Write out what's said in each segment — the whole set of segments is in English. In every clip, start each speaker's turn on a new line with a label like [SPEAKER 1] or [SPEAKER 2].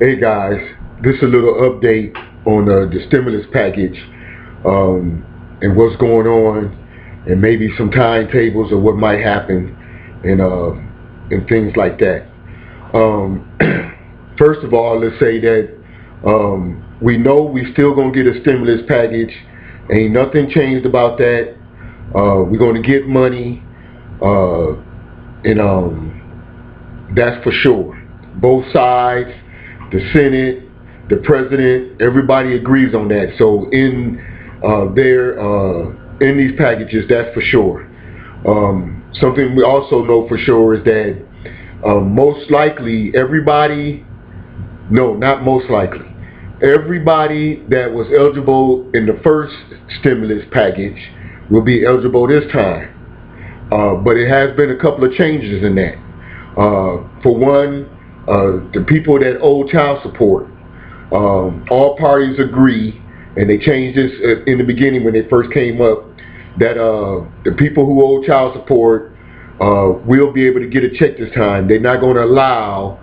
[SPEAKER 1] Hey guys, this is a little update on the stimulus package and what's going on, and maybe some timetables of what might happen and things like that. Um, First of all, let's say that we know we still gonna get a stimulus package. Ain't nothing changed about that. We're gonna get money, and that's for sure. Both sides, the Senate, the president, everybody agrees on that. So in these packages, that's for sure. Something we also know for sure is that most likely everybody, no, not most likely, everybody that was eligible in the first stimulus package will be eligible this time. But it has been a couple of changes in that. For one, the people that owe child support, all parties agree, and they changed this in the beginning when they first came up, that the people who owe child support will be able to get a check this time. They're not going to allow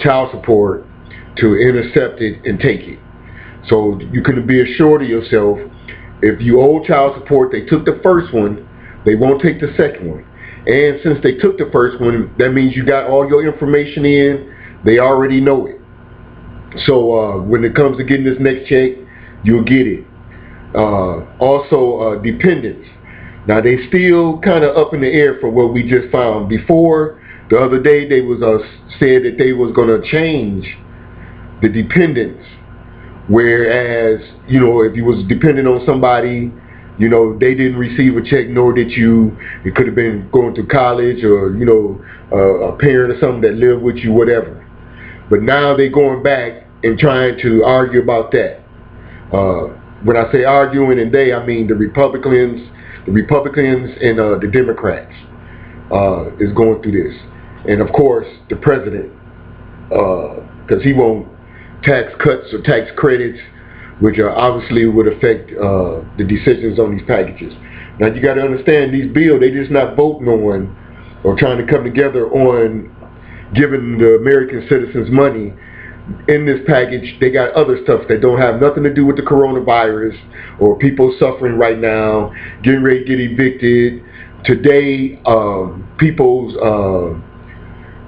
[SPEAKER 1] child support to intercept it and take it. So you can be assured of yourself, if you owe child support, they took the first one, they won't take the second one. And since they took the first one, that means you got all your information in, they already know it. So when it comes to getting this next check, you'll get it. Also, dependents. Now they still kind of up in the air for what we just found. Before, the other day, they was said that they was going to change the dependents. Whereas, you know, if you was dependent on somebody, you know, they didn't receive a check, nor did you. It could have been going to college, or, you know, a parent or something that lived with you, whatever. But now they're going back and trying to argue about that. When I say arguing and they, I mean the Republicans and the Democrats is going through this. And of course, the president, because he won't tax cuts or tax credits, which obviously would affect the decisions on these packages. Now you got to understand, these bills, they just not voting on or trying to come together on giving the American citizens money. In this package, they got other stuff that don't have nothing to do with the coronavirus or people suffering right now, getting ready to get evicted. Today, people's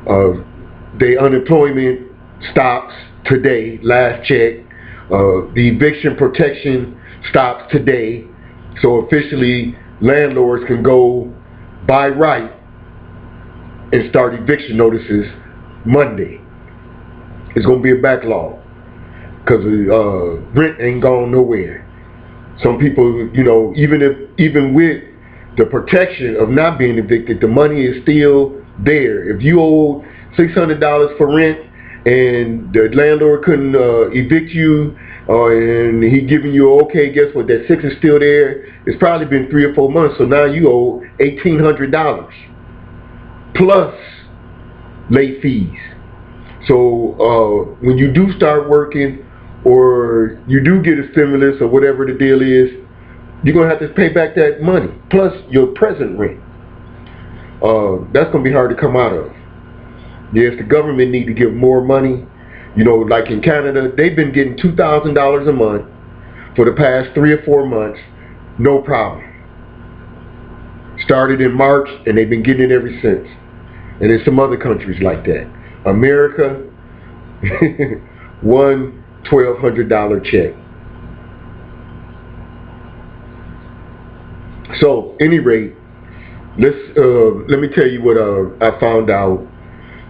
[SPEAKER 1] the unemployment stops today, last check. The eviction protection stops today. So officially, landlords can go by right and start eviction notices Monday. It's going to be a backlog because rent ain't gone nowhere. Some people, you know, even with the protection of not being evicted, the money is still there. If you owe $600 for rent and the landlord couldn't evict you, and he giving you okay, guess what? That $600 is still there. It's probably been 3 or 4 months, so now you owe $1,800 plus late fees. So when you do start working, or you do get a stimulus or whatever the deal is, you're going to have to pay back that money, plus your present rent. That's going to be hard to come out of. Yes, the government need to give more money. You know, like in Canada, they've been getting $2,000 a month for the past 3 or 4 months, no problem. Started in March, and they've been getting it ever since. And there's some other countries like that. America, one $1,200 check. So, any rate, let me tell you what I found out.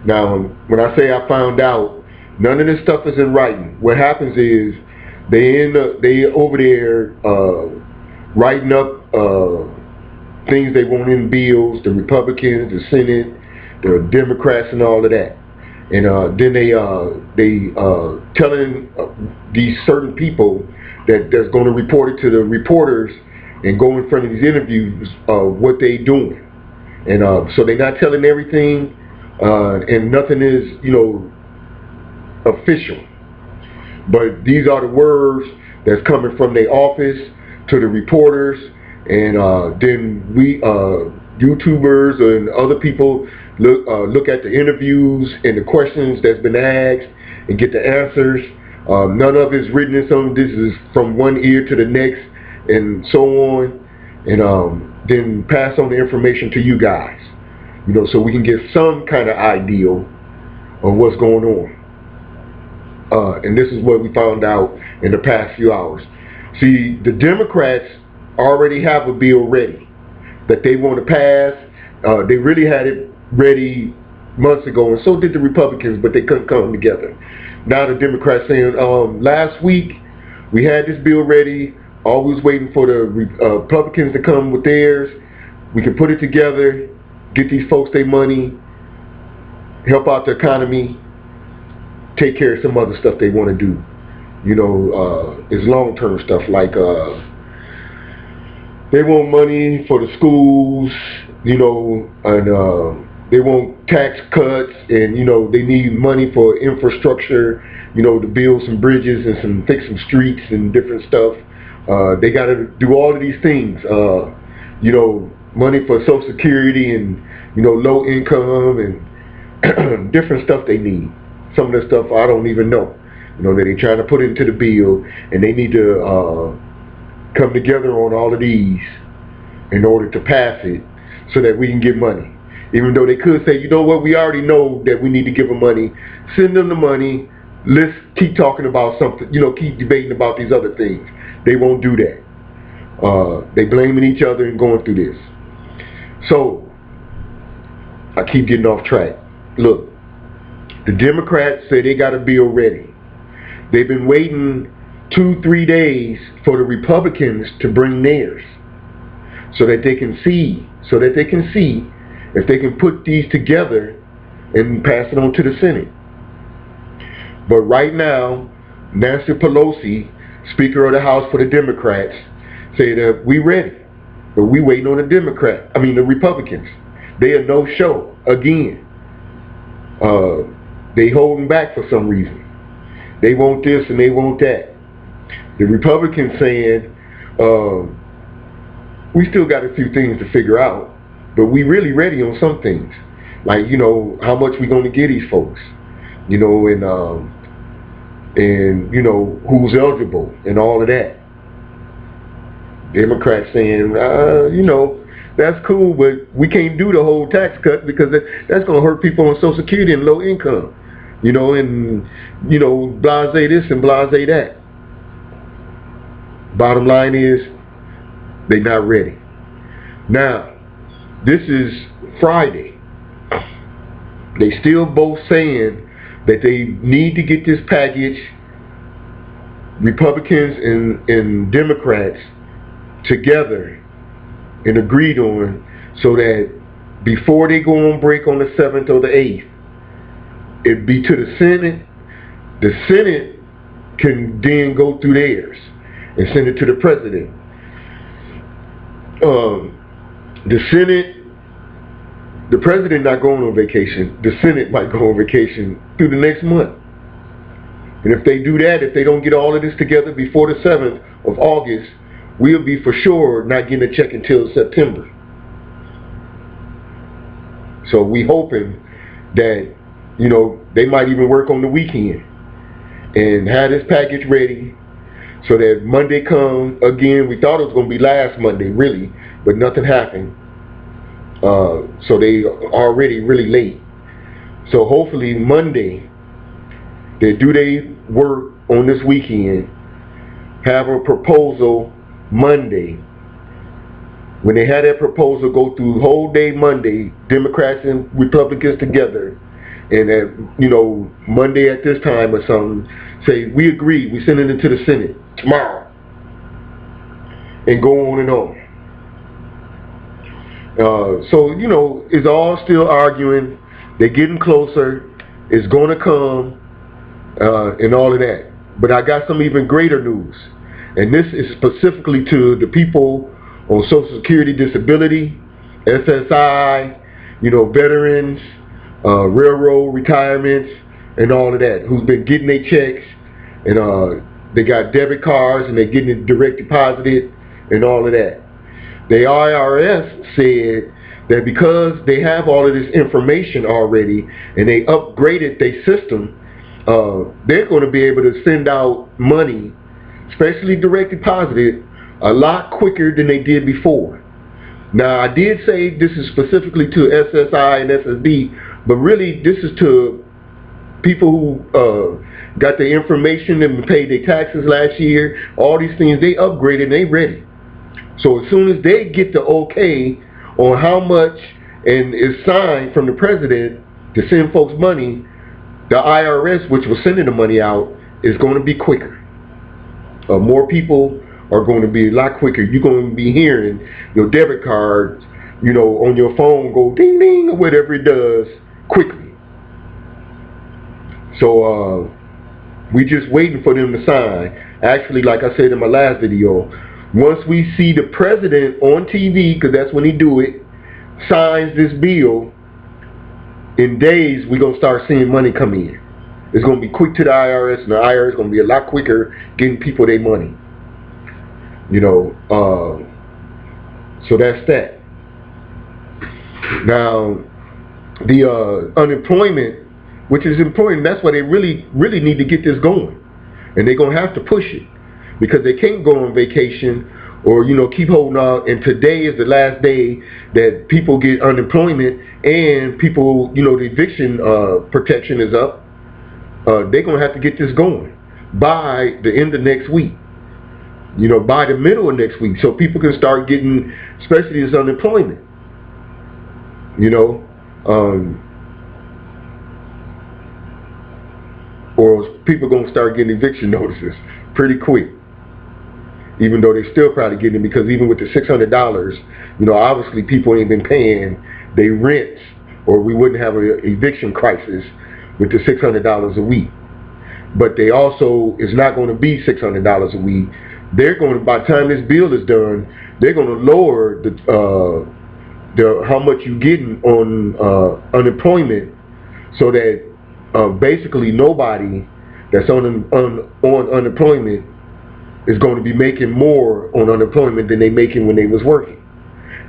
[SPEAKER 1] Now, when I say I found out, none of this stuff is in writing. What happens is they over there writing up things they want in bills. The Republicans, the Senate, the Democrats, and all of that. And then they telling these certain people that's going to report it to the reporters and go in front of these interviews what they doing. And so they're not telling everything, and nothing is, you know, official. But these are the words that's coming from their office to the reporters, and then we YouTubers and other people look at the interviews and the questions that's been asked, and get the answers. None of it's written in some. This is from one ear to the next, and so on, and then pass on the information to you guys. So we can get some kind of idea of what's going on. And this is what we found out in the past few hours. See, the Democrats already have a bill ready that they want to pass. They really had it ready months ago, and so did the Republicans, but they couldn't come together. Now the Democrats saying, last week we had this bill ready, always waiting for the Republicans to come with theirs. We can put it together, get these folks their money, help out the economy, take care of some other stuff they want to do. It's long-term stuff like they want money for the schools, and they want tax cuts, and they need money for infrastructure, to build some bridges and fix some streets and different stuff. They got to do all of these things. Money for Social Security and low income and different stuff they need. Some of the stuff I don't even know. That they trying to put into the bill, and they need to come together on all of these in order to pass it so that we can get money. Even though they could say, what, we already know that we need to give them money. Send them the money. Let's keep talking about something, keep debating about these other things. They won't do that. They blaming each other and going through this. So, I keep getting off track. Look, the Democrats say they got a bill ready. They've been waiting 2-3 days for the Republicans to bring theirs so that they can see if they can put these together and pass it on to the Senate. But right now, Nancy Pelosi, Speaker of the House for the Democrats, say that we ready, but we waiting on the Republicans. They are no show again. They holding back for some reason. They want this and they want that. The Republicans saying, we still got a few things to figure out, but we really ready on some things. Like, how much we going to get these folks, and who's eligible and all of that. Democrats saying, that's cool, but we can't do the whole tax cut because that's going to hurt people on Social Security and low income. Blase this and blase that. Bottom line is, they're not ready. Now, this is Friday. They still both saying that they need to get this package, Republicans and Democrats, together and agreed on, so that before they go on break on the 7th or the 8th, it'd be to the Senate. The Senate can then go through theirs and send it to the president. The Senate, the president not going on vacation. The Senate might go on vacation through the next month. And if they do that, if they don't get all of this together before the 7th of August, we'll be for sure not getting a check until September. So we hoping that, they might even work on the weekend and have this package ready so that Monday comes. Again, we thought it was going to be last Monday, really, but nothing happened. So they already really late. So hopefully Monday, they do their work on this weekend, have a proposal Monday. When they had that proposal go through whole day Monday, Democrats and Republicans together, and at, Monday at this time or something, say, we agree, we send it into the Senate tomorrow, and go on and on. So, it's all still arguing. They're getting closer. It's going to come, and all of that. But I got some even greater news. And this is specifically to the people on Social Security Disability, SSI, veterans, railroad retirements, and all of that, who's been getting their checks, and they got debit cards, and they're getting it direct deposited, and all of that. The IRS said that because they have all of this information already, and they upgraded their system, they're going to be able to send out money, especially direct deposited, a lot quicker than they did before. Now, I did say this is specifically to SSI and SSD, but really this is to people who got the information and paid their taxes last year. All these things, they upgraded and they ready. So as soon as they get the okay on how much and is signed from the president to send folks money, the IRS, which was sending the money out, is going to be quicker. More people are going to be a lot quicker. You're going to be hearing your debit card, you know, on your phone go ding ding or whatever it does quickly. So we just waiting for them to sign. Actually, like I said in my last video, once we see the president on TV, because that's when he do it, signs this bill, in days we're going to start seeing money come in. It's going to be quick to the IRS, and the IRS is going to be a lot quicker getting people their money. You know, so that's that. Now, the unemployment, which is important, that's why they really need to get this going. And they're going to have to push it, because they can't go on vacation or, you know, keep holding on. And today is the last day that people get unemployment, and people, you know, the eviction protection is up. They're going to have to get this going by the end of next week. You know, by the middle of next week, so people can start getting, especially this unemployment. You know, or people gonna start getting eviction notices pretty quick. Even though they still probably getting it, because even with the $600, you know, obviously people ain't been paying their rents, or we wouldn't have an eviction crisis with the $600 a week. But they also, it's not going to be $600 a week. They're going to, by the time this bill is done, they're going to lower the how much you're getting on unemployment, so that basically nobody that's on unemployment is going to be making more on unemployment than they making when they was working.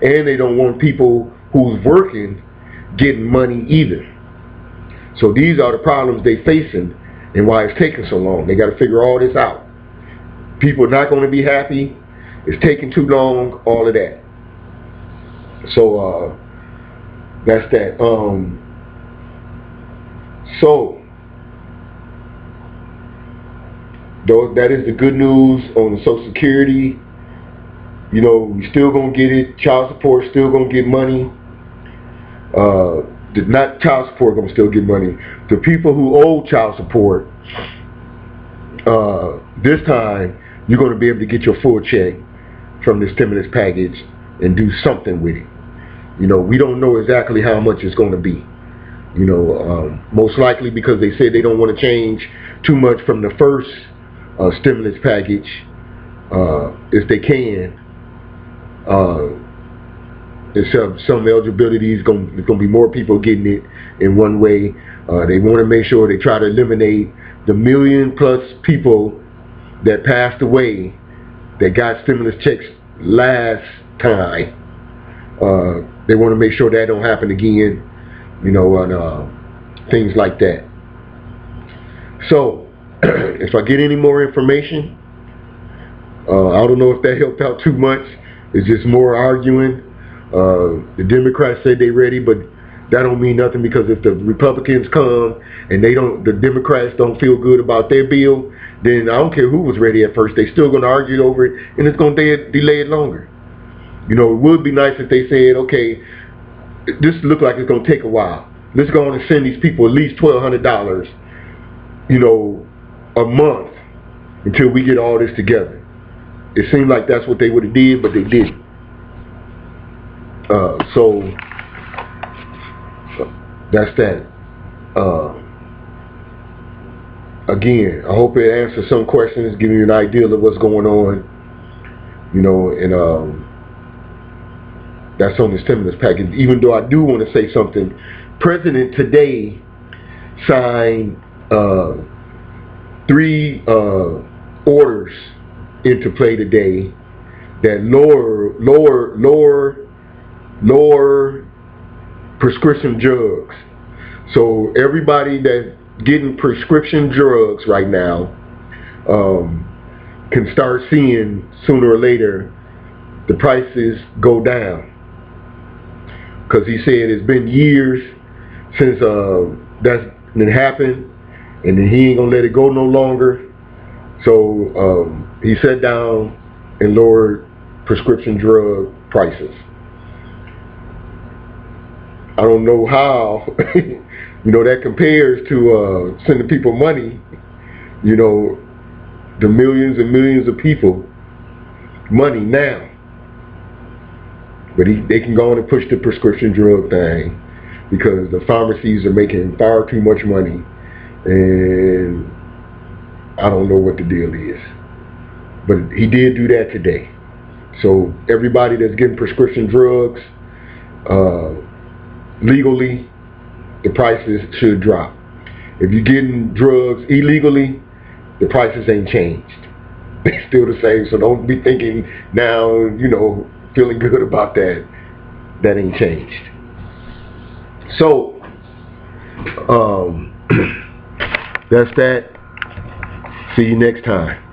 [SPEAKER 1] And they don't want people who's working getting money either. So these are the problems they facing, and why it's taking so long. They got to figure all this out. People are not going to be happy. It's taking too long. All of that. So that's that. So that is the good news on Social Security. You know, we still gonna get it. Child support still gonna get money. Not child support gonna still get money. The people who owe child support, this time you're gonna be able to get your full check from the stimulus package and do something with it. You know, we don't know exactly how much it's gonna be. You know, most likely because they said they don't want to change too much from the first stimulus package, if they can. Some eligibility is going to be more people getting it in one way. They want to make sure they try to eliminate the 1 million+ people that passed away that got stimulus checks last time. They want to make sure that don't happen again, you know, and things like that. So if I get any more information, I don't know if that helped out too much. It's just more arguing. The Democrats say they ready, but that don't mean nothing, because if the Republicans come and the Democrats don't feel good about their bill, then I don't care who was ready at first, they still going to argue over it, and it's going to delay it longer. You know, it would be nice if they said, okay, this looks like it's going to take a while. Let's go on and send these people at least $1,200, you know, a month until we get all this together. It seemed like that's what they would have did, but they didn't. So that's that. Again, I hope it answers some questions, giving you an idea of what's going on. You know, and that's on the stimulus package. Even though I do want to say something, President today signed 3 orders into play today that lower prescription drugs. So everybody that getting prescription drugs right now can start seeing sooner or later the prices go down. Because he said it's been years since that's been happened, and then he ain't gonna let it go no longer. So he sat down and lowered prescription drug prices. I don't know how that compares to sending people money, the millions and millions of people money now. But they can go on and push the prescription drug thing because the pharmacies are making far too much money, and I don't know what the deal is. But he did do that today. So everybody that's getting prescription drugs legally, the prices should drop. If you're getting drugs illegally, the prices ain't changed. They're still the same. So don't be thinking now, feeling good about that. That ain't changed. So that's that. See you next time.